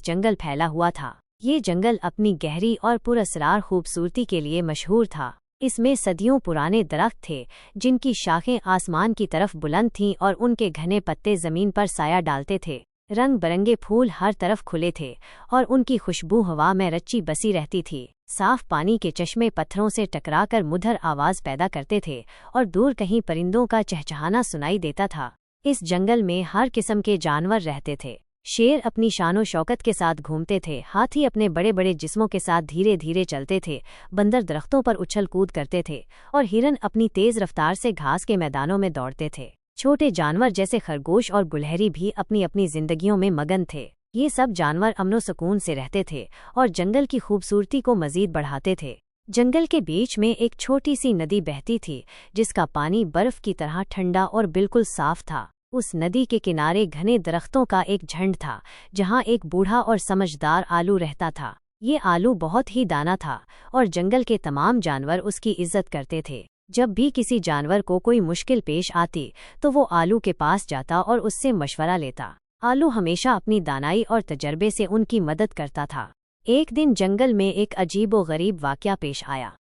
जंगल फैला हुआ था। ये जंगल अपनी गहरी और पुरअसरार खूबसूरती के लिए मशहूर था। इसमें सदियों पुराने दरख्त थे जिनकी शाखें आसमान की तरफ बुलंद थीं और उनके घने पत्ते जमीन पर साया डालते थे। रंग बरंगे फूल हर तरफ खुले थे और उनकी खुशबू हवा में रची बसी रहती थी। साफ पानी के चश्मे पत्थरों से टकराकर मुधर आवाज पैदा करते थे और दूर कहीं परिंदों का चहचहाना सुनाई देता था। इस जंगल में हर किस्म के जानवर रहते थे। शेर अपनी शानो शौकत के साथ घूमते थे, हाथी अपने बड़े बड़े जिस्मों के साथ धीरे धीरे चलते थे, बंदर दरख्तों पर उछल कूद करते थे और हिरन अपनी तेज रफ्तार से घास के मैदानों में दौड़ते थे। छोटे जानवर जैसे खरगोश और गुलहरी भी अपनी अपनी जिंदगियों में मगन थे। ये सब जानवर अमनो सुकून से रहते थे और जंगल की खूबसूरती को मजीद बढ़ाते थे। जंगल के बीच में एक छोटी सी नदी बहती थी जिसका पानी बर्फ की तरह ठंडा और बिल्कुल साफ था। उस नदी के किनारे घने दरख्तों का एक झुंड था जहाँ एक बूढ़ा और समझदार आलू रहता था। ये आलू बहुत ही दाना था और जंगल के तमाम जानवर उसकी इज्जत करते थे। जब भी किसी जानवर को कोई मुश्किल पेश आती तो वो आलू के पास जाता और उससे मशवरा लेता। आलू हमेशा अपनी दानाई और तजर्बे से उनकी मदद करता था। एक दिन जंगल में एक अजीबो गरीब वाक़या पेश आया।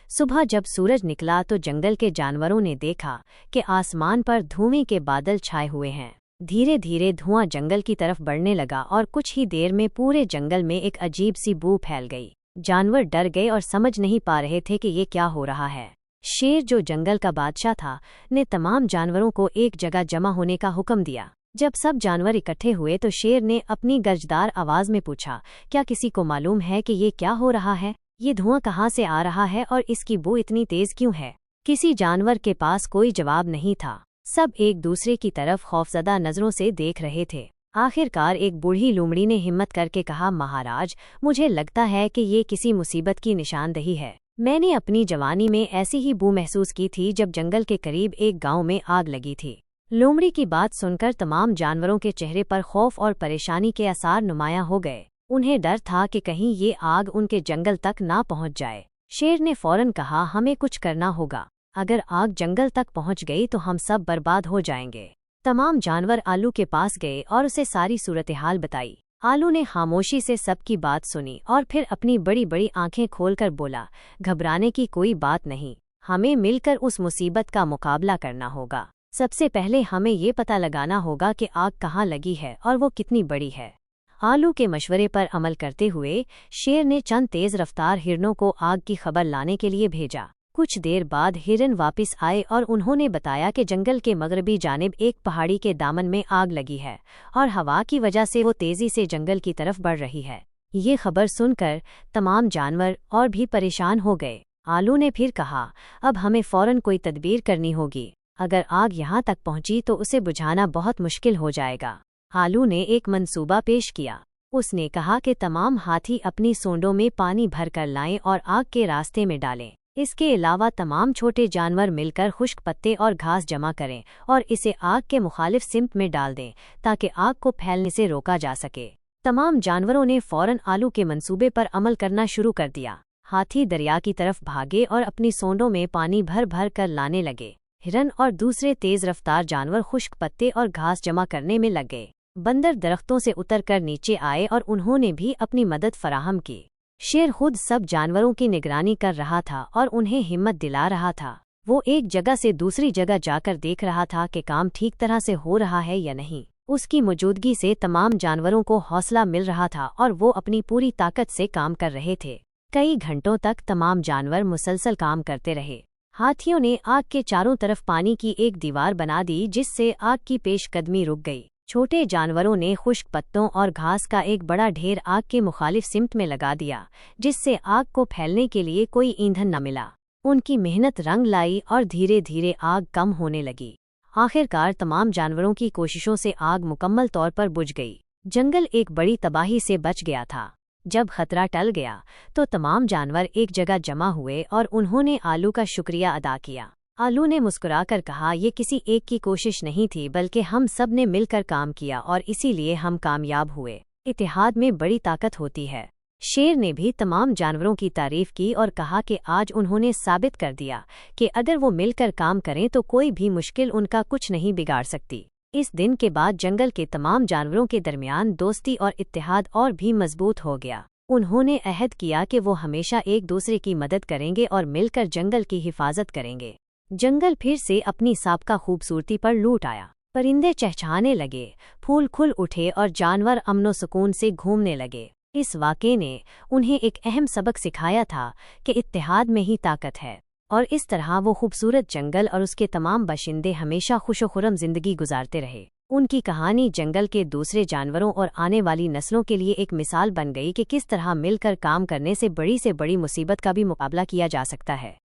सुबह जब सूरज निकला तो जंगल के जानवरों ने देखा कि आसमान पर धुएं के बादल छाए हुए हैं। धीरे धीरे धुआं जंगल की तरफ बढ़ने लगा और कुछ ही देर में पूरे जंगल में एक अजीब सी बू फैल गई। जानवर डर गए और समझ नहीं पा रहे थे कि ये क्या हो रहा है। शेर, जो जंगल का बादशाह था, ने तमाम जानवरों को एक जगह जमा होने का हुक्म दिया। जब सब जानवर इकट्ठे हुए तो शेर ने अपनी गर्जदार आवाज में पूछा, क्या किसी को मालूम है कि ये क्या हो रहा है? ये धुआं कहाँ से आ रहा है और इसकी बू इतनी तेज क्यों है? किसी जानवर के पास कोई जवाब नहीं था। सब एक दूसरे की तरफ खौफजदा नजरों से देख रहे थे। आखिरकार एक बूढ़ी लोमड़ी ने हिम्मत करके कहा, महाराज, मुझे लगता है कि ये किसी मुसीबत की निशानदही है। मैंने अपनी जवानी में ऐसी ही बू महसूस की थी जब जंगल के करीब एक गांव में आग लगी थी। लोमड़ी की बात सुनकर तमाम जानवरों के चेहरे पर खौफ और परेशानी के आसार नुमायां हो गए। उन्हें डर था कि कहीं ये आग उनके जंगल तक ना पहुंच जाए। शेर ने फौरन कहा, हमें कुछ करना होगा। अगर आग जंगल तक पहुंच गई तो हम सब बर्बाद हो जाएंगे। तमाम जानवर आलू के पास गए और उसे सारी सूरत-ए-हाल बताई। आलू ने खामोशी से सबकी बात सुनी और फिर अपनी बड़ी बड़ी आंखें खोलकर बोला, घबराने की कोई बात नहीं, हमें मिलकर उस मुसीबत का मुकाबला करना होगा। सबसे पहले हमें ये पता लगाना होगा कि आग कहाँ लगी है और वो कितनी बड़ी है। आलू के मशवरे पर अमल करते हुए शेर ने चंद तेज रफ्तार हिरनों को आग की खबर लाने के लिए भेजा। कुछ देर बाद हिरन वापस आए और उन्होंने बताया कि जंगल के मगरबी जानिब एक पहाड़ी के दामन में आग लगी है और हवा की वजह से वो तेजी से जंगल की तरफ बढ़ रही है। ये खबर सुनकर तमाम जानवर और भी परेशान हो गए। आलू ने फिर कहा, अब हमें फौरन कोई तदबीर करनी होगी। अगर आग यहाँ तक पहुंची तो उसे बुझाना बहुत मुश्किल हो जाएगा। आलू ने एक मंसूबा पेश किया। उसने कहा कि तमाम हाथी अपनी सूंडों में पानी भर कर लाएं और आग के रास्ते में डालें। इसके अलावा तमाम छोटे जानवर मिलकर खुश्क पत्ते और घास जमा करें और इसे आग के मुखालिफ सिमत में डाल दें ताकि आग को फैलने से रोका जा सके। तमाम जानवरों ने फौरन आलू के मंसूबे पर अमल करना शुरू कर दिया। हाथी दरिया की तरफ भागे और अपनी सूंडों में पानी भर भर कर लाने लगे। हिरन और दूसरे तेज रफ्तार जानवर खुश्क पत्ते और घास जमा करने में लग गए। बंदर दरख्तों से उतरकर नीचे आए और उन्होंने भी अपनी मदद फराहम की। शेर खुद सब जानवरों की निगरानी कर रहा था और उन्हें हिम्मत दिला रहा था। वो एक जगह से दूसरी जगह जाकर देख रहा था कि काम ठीक तरह से हो रहा है या नहीं। उसकी मौजूदगी से तमाम जानवरों को हौसला मिल रहा था और वो अपनी पूरी ताकत से काम कर रहे थे। कई घंटों तक तमाम जानवर मुसलसल काम करते रहे। हाथियों ने आग के चारों तरफ पानी की एक दीवार बना दी जिससे आग की पेशकदमी रुक गई। छोटे जानवरों ने खुश्क पत्तों और घास का एक बड़ा ढेर आग के मुखालिफ सिमत में लगा दिया जिससे आग को फैलने के लिए कोई ईंधन न मिला। उनकी मेहनत रंग लाई और धीरे धीरे आग कम होने लगी। आखिरकार तमाम जानवरों की कोशिशों से आग मुकम्मल तौर पर बुझ गई। जंगल एक बड़ी तबाही से बच गया था। जब खतरा टल गया तो तमाम जानवर एक जगह जमा हुए और उन्होंने आलू का शुक्रिया अदा किया। आलू ने मुस्कुराकर कहा, ये किसी एक की कोशिश नहीं थी बल्कि हम सब ने मिलकर काम किया और इसीलिए हम कामयाब हुए। इत्तेहाद में बड़ी ताकत होती है। शेर ने भी तमाम जानवरों की तारीफ की और कहा कि आज उन्होंने साबित कर दिया कि अगर वो मिलकर काम करें तो कोई भी मुश्किल उनका कुछ नहीं बिगाड़ सकती। इस दिन के बाद जंगल के तमाम जानवरों के दरमियान दोस्ती और इत्तेहाद और भी मजबूत हो गया। उन्होंने अहद किया कि वो हमेशा एक दूसरे की मदद करेंगे और मिलकर जंगल की हिफाजत करेंगे। जंगल फिर से अपनी साबका खूबसूरती पर लौट आया। परिंदे चहचहाने लगे, फूल खुल उठे और जानवर अमनो सुकून से घूमने लगे। इस वाक़े ने उन्हें एक अहम सबक सिखाया था कि इत्तेहाद में ही ताकत है, और इस तरह वो खूबसूरत जंगल और उसके तमाम बाशिंदे हमेशा खुशो-खुर्रम जिंदगी गुजारते रहे। उनकी कहानी जंगल के दूसरे जानवरों और आने वाली नस्लों के लिए एक मिसाल बन गई कि किस तरह मिलकर काम करने से बड़ी मुसीबत का भी मुकाबला किया जा सकता है।